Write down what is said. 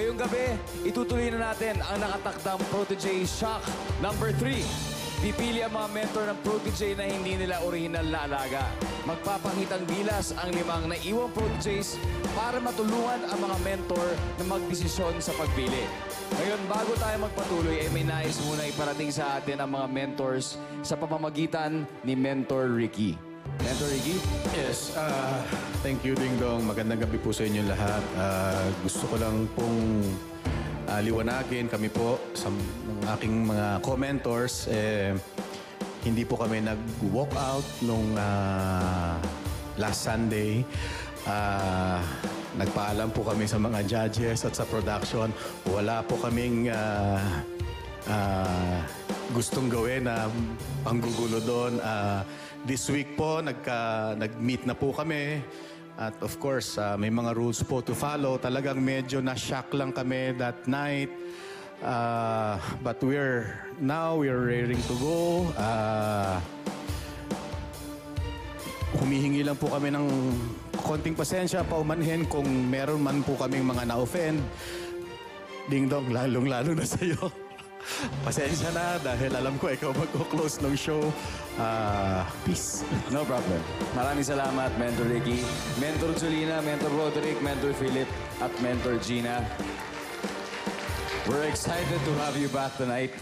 Ngayong gabi, itutuloy na natin ang nakatakdang Protégé Shock number 3. Pipili ang mga mentor ng protégé na hindi nila original na alaga. Magpapakitang gilas ang 5 naiwang protégés para matulungan ang mga mentor na magdesisyon sa pagpili. Ngayon, bago tayo magpatuloy, may nais muna iparating sa atin ang mga mentors sa pamamagitan ni Mentor Ricky. Mentor Ricky? Yes, thank you, Ding Dong. Magandang gabi po sa inyo lahat. Gusto ko lang pong liwanagin kami po sa aking mga co-mentors. Hindi po kami nag-walk out nung last Sunday. Nagpaalam po kami sa mga judges at sa production. Wala po kaming gustong gawin na panggugulo doon. This week po, nag-meet na po kami. At of course, may mga rules po to follow. Talagang medyo na-shock lang kami that night. But we're raring to go. Humihingi lang po kami ng konting pasensya, paumanhin kung meron man po kaming mga na-offend. Ding Dong, lalong-lalo na sa'yo. Pasensya na dahil alam ko ikaw mag-close ng show. Peace. No problem. Maraming salamat, Mentor Ricky, Mentor Julina, Mentor Roderick, Mentor Philip, at Mentor Gina. We're excited to have you back tonight.